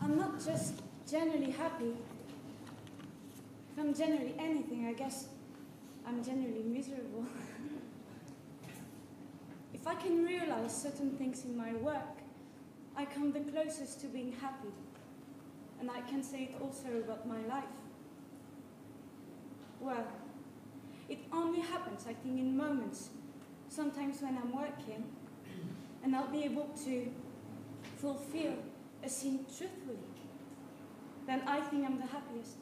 I'm not just generally happy. If I'm generally anything, I guess I'm generally miserable. If I can realize certain things in my work, I come the closest to being happy. And I can say it also about my life. Well, it only happens, I think, in moments. Sometimes when I'm working, and I'll be able to fulfill a scene truthfully, then I think I'm the happiest.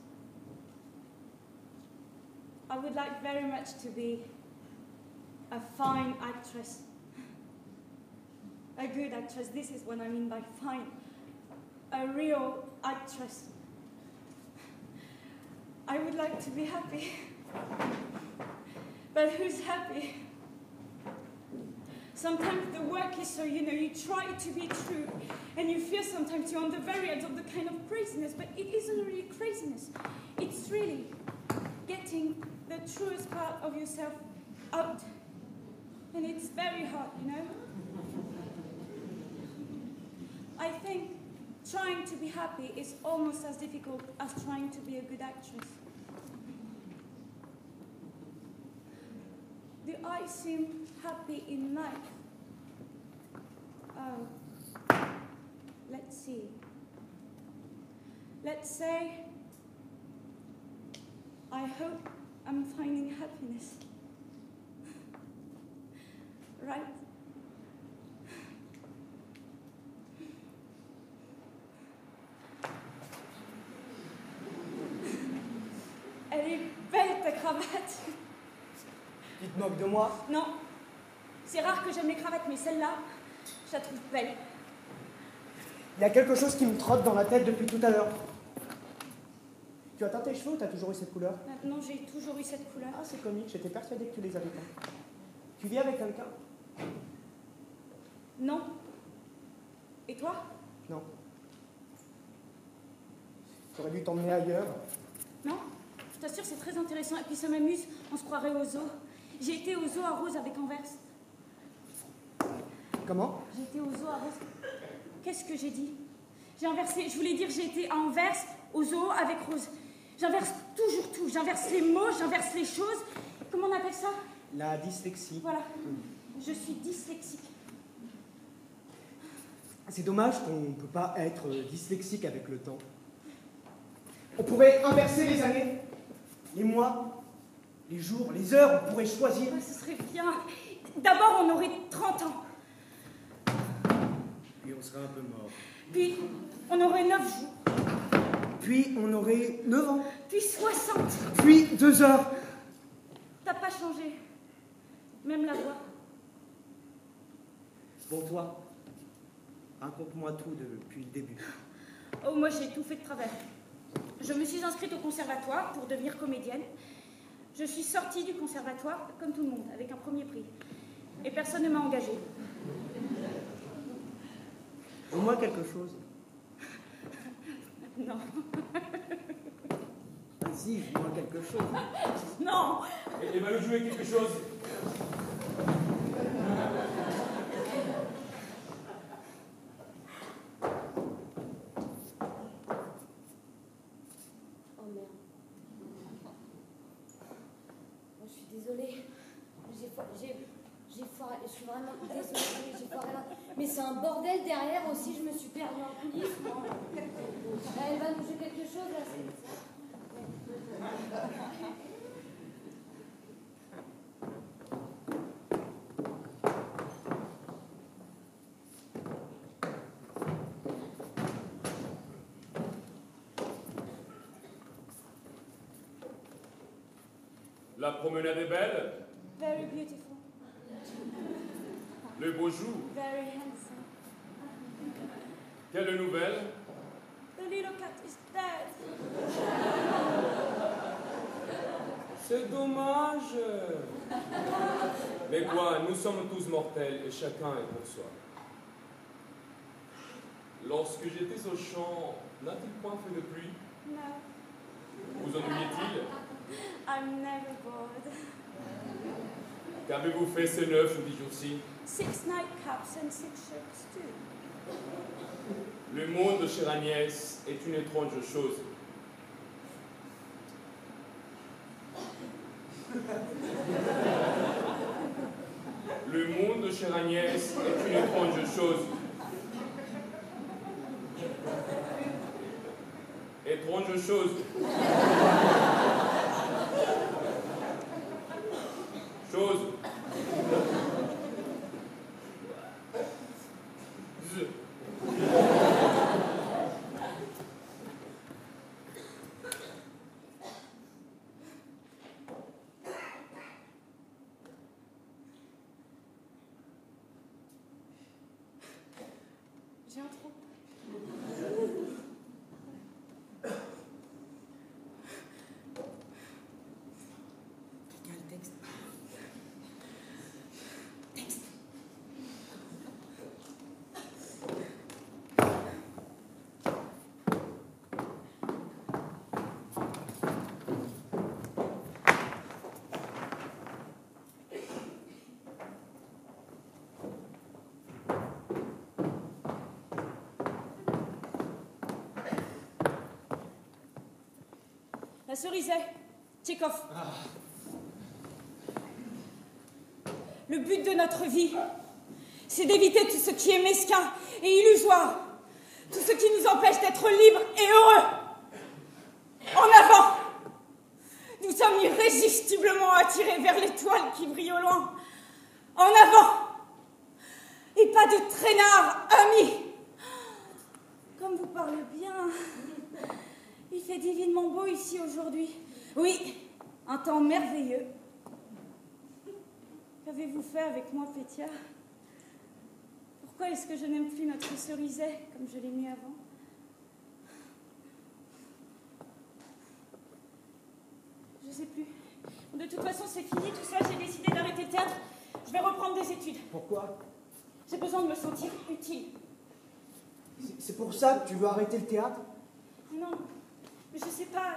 I would like very much to be a fine actress. A good actress, this is what I mean by fine. A real actress. I would like to be happy. But who's happy? Sometimes the work is so, you try to be true, and you feel sometimes you're on the very edge of the kind of craziness, but it isn't really craziness. It's really getting the truest part of yourself out. And it's very hard, I think trying to be happy is almost as difficult as trying to be a good actress. Do I seem happy in life? Oh, let's see. Let's say, I hope I'm finding happiness. Right? Elle est belle, ta cravate. Tu te moques de moi? Non. C'est rare que j'aime les cravates, mais celle-là, je la trouve belle. Il y a quelque chose qui me trotte dans la tête depuis tout à l'heure. Tu as teint tes cheveux ou tu as toujours eu cette couleur? Non, j'ai toujours eu cette couleur. Ah, c'est comique, j'étais persuadée que tu les avais pas. Tu vis avec quelqu'un? Non. Et toi? Non. J'aurais dû t'emmener ailleurs. Non? Je t'assure, c'est très intéressant. Et puis ça m'amuse, on se croirait au zoo. J'ai été au zoo à Rose avec Anvers. Comment? J'ai été au zoo à Rose. Qu'est-ce que j'ai dit? J'ai inversé. Je voulais dire j'ai été à Anvers au zoo avec Rose. J'inverse toujours tout. J'inverse les mots, j'inverse les choses. Comment on appelle ça? La dyslexie. Voilà. Je suis dyslexique. C'est dommage qu'on ne peut pas être dyslexique avec le temps. On pourrait inverser les années, les mois, les jours, les heures, on pourrait choisir. Ah, ce serait bien. D'abord, on aurait 30 ans. Puis on serait un peu mort. Puis, on aurait 9 jours. Puis on aurait 9 ans. Puis 60. Puis 2 heures. T'as pas changé. Même la voix. Bon, toi, raconte-moi tout depuis le début. Oh, moi, j'ai tout fait de travers. Je me suis inscrite au conservatoire pour devenir comédienne. Je suis sortie du conservatoire, comme tout le monde, avec un premier prix. Et personne ne m'a engagée. Joue-moi quelque chose. Non. Vas-y, joue-moi quelque chose. Non. Et va nous jouer quelque chose. Je suis vraiment désolée, j'ai foiré là. Mais c'est un bordel derrière aussi, je me suis perdue en coulisses. Elle va nous jouer quelque chose là, La promenade est belle. Very beautiful. Le beau jour. Very handsome. Quelle nouvelle? The little cat is dead. C'est dommage. Mais quoi, nous sommes tous mortels et chacun est pour soi. Lorsque j'étais au champ, n'a-t-il point fait de pluie? No. Vous ennuyait-il? I'm never bored. Qu'avez-vous fait ces 9 ou 10 jours-ci? 6 nightcaps and 6 shirts too. Le monde, chère Agnès, est une étrange chose. Le monde, chère Agnès, est une étrange chose. Étrange chose. Chose. J'ai un trou. Quelqu'un a le texte. Texte. La Cerizay, Tchekhov. Le but de notre vie, c'est d'éviter tout ce qui est mesquin et illusoire, tout ce qui nous empêche d'être libres et heureux. En avant! Nous sommes irrésistiblement attirés vers l'étoile qui brille au loin. En avant! Et pas de traînards, amis! Comme vous parlez bien. Il fait divinement beau ici aujourd'hui. Oui, un temps merveilleux. Qu'avez-vous fait avec moi, Pétia? Pourquoi est-ce que je n'aime plus notre Cerizay comme je l'aimais avant? Je sais plus. De toute façon, c'est fini tout ça. J'ai décidé d'arrêter le théâtre. Je vais reprendre des études. Pourquoi? J'ai besoin de me sentir utile. C'est pour ça que tu veux arrêter le théâtre? Non, mais je sais pas.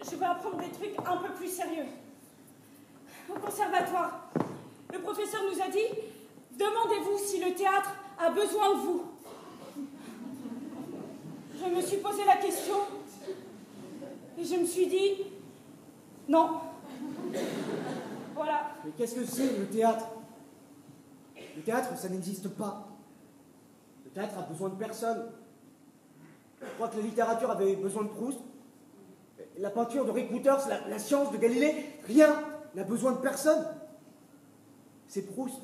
Je veux apprendre des trucs un peu plus sérieux. Au conservatoire, le professeur nous a dit « Demandez-vous si le théâtre a besoin de vous ». Je me suis posé la question et je me suis dit « Non ». Voilà. Mais qu'est-ce que c'est, le théâtre? Le théâtre, ça n'existe pas. Le théâtre a besoin de personne. Je crois que la littérature avait besoin de Proust. La peinture de Ricouters, la science de Galilée, rien n'a besoin de personne. C'est Proust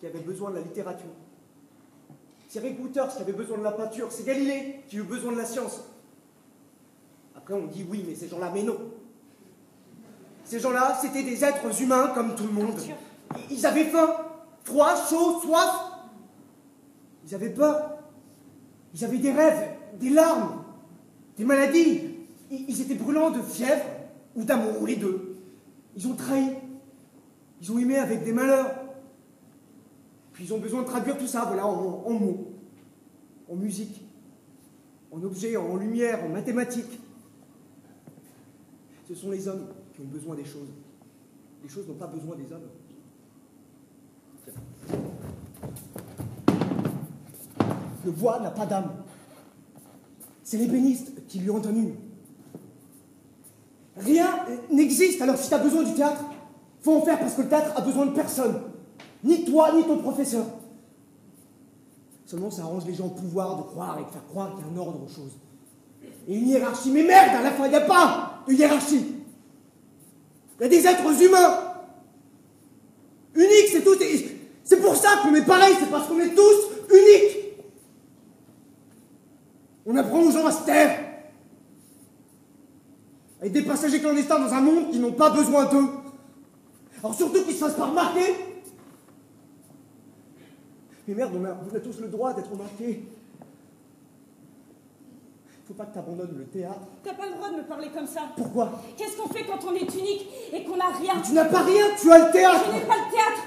qui avait besoin de la littérature. C'est Ricouters qui avait besoin de la peinture. C'est Galilée qui a eu besoin de la science. Après, on dit oui, mais ces gens-là, mais non. Ces gens-là, c'était des êtres humains comme tout le monde. Ils avaient faim, froid, chaud, soif. Ils avaient peur. Ils avaient des rêves, des larmes, des maladies. Ils étaient brûlants de fièvre ou d'amour, ou les deux. Ils ont trahi. Ils ont aimé avec des malheurs. Puis ils ont besoin de traduire tout ça, voilà, en mots, en musique, en objets, en lumière, en mathématiques. Ce sont les hommes qui ont besoin des choses. Les choses n'ont pas besoin des hommes. Le bois n'a pas d'âme. C'est l'ébéniste qui lui en donne une. Rien n'existe, alors si tu as besoin du théâtre, faut en faire parce que le théâtre a besoin de personne. Ni toi, ni ton professeur. Seulement ça arrange les gens au pouvoir de croire et de faire croire qu'il y a un ordre aux choses. Et une hiérarchie, mais merde, à la fin, il n'y a pas de hiérarchie. Il y a des êtres humains. Uniques, c'est tout. C'est pour ça qu'on est pareil, c'est parce qu'on est tous uniques. On apprend aux gens à se taire. À être des passagers clandestins dans un monde qui n'ont pas besoin d'eux. Alors surtout qu'ils se fassent pas remarquer. Mais merde, on a tous le droit d'être remarqués. Faut pas que tu abandonnes le théâtre. T'as pas le droit de me parler comme ça. Pourquoi? Qu'est-ce qu'on fait quand on est unique et qu'on n'a rien? Tu n'as pas rien, tu as le théâtre. Je n'ai pas le théâtre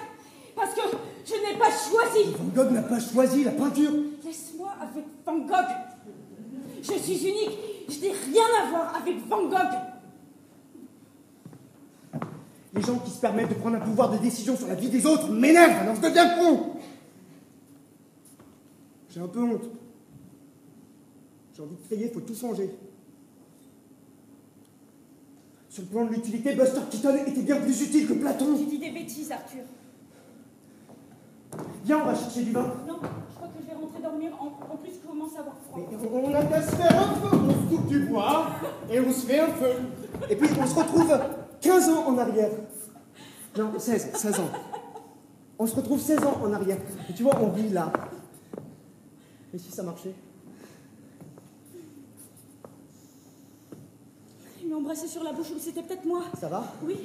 parce que je n'ai pas choisi. Van Gogh n'a pas choisi la peinture. Laisse-moi avec Van Gogh. Je suis unique. Je n'ai rien à voir avec Van Gogh. Les gens qui se permettent de prendre un pouvoir de décision sur la vie des autres m'énervent, alors je deviens con. J'ai un peu honte. J'ai envie de crier, faut tout changer. Sur le plan de l'utilité, Buster Keaton était bien plus utile que Platon. Tu dis des bêtises, Arthur. Viens, on va chercher du vin. Non, je crois que je vais rentrer dormir. En plus, je commence à avoir froid. Mais on a qu'à se faire un feu. On se coupe du bois et on se fait un feu. Et puis on se retrouve 15 ans en arrière. Non, 16 ans. On se retrouve 16 ans en arrière. Et tu vois, on vit là. Et si ça marchait? Il m'a embrassé sur la bouche, c'était peut-être moi. Ça va? Oui.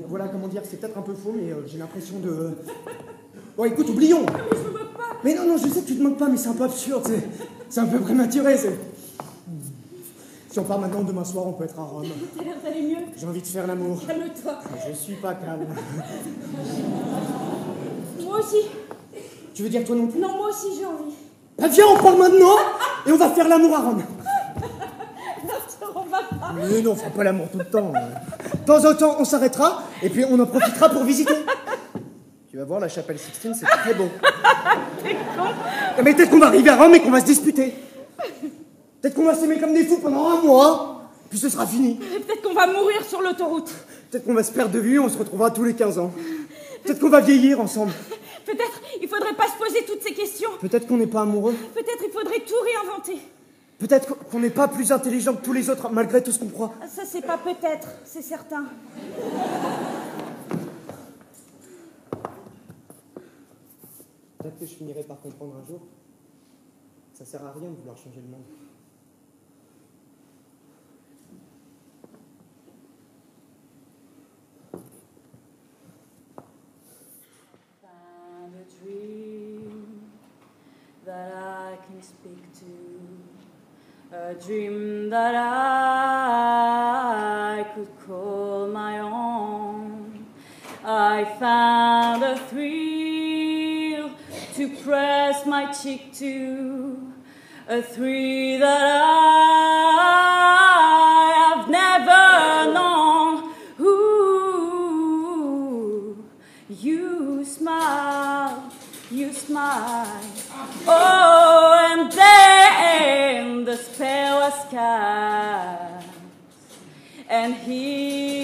Voilà, comment dire, c'est peut-être un peu faux, mais j'ai l'impression de... Bon, écoute, oublions. Mais je me moque pas. Mais non, je sais que tu te moques pas, mais c'est un peu absurde, c'est un peu prématuré, Si on part maintenant, demain soir, on peut être à Rome. T'as l'air d'aller mieux. J'ai envie de faire l'amour. Calme-toi. Je suis pas calme. Moi aussi. Tu veux dire toi non plus? Non, moi aussi j'ai envie. Bah viens, on part maintenant et on va faire l'amour à Rome. Arthur, on va pas. Mais non, on fera pas l'amour tout le temps. De temps en temps, on s'arrêtera et puis on en profitera pour visiter. Tu vas voir, la chapelle Sixtine, c'est très beau. Mais peut-être qu'on va arriver à Rome et qu'on va se disputer. Peut-être qu'on va s'aimer comme des fous pendant un mois, puis ce sera fini. Et peut-être qu'on va mourir sur l'autoroute. Peut-être qu'on va se perdre de vue et on se retrouvera tous les 15 ans. Peut-être qu'on va vieillir ensemble. Peut-être il faudrait pas se poser toutes ces questions. Peut-être qu'on n'est pas amoureux. Peut-être il faudrait tout réinventer. Peut-être qu'on n'est pas plus intelligent que tous les autres, malgré tout ce qu'on croit. Ça, c'est pas peut-être, c'est certain. Peut-être que je finirai par comprendre un jour. Ça sert à rien de vouloir changer le monde. Found a dream that I can speak to, a dream that I could call my own. I found a thrill to press my cheek to, a thrill that I have never known. Ooh, you smile, oh, and then the spell was cast, and he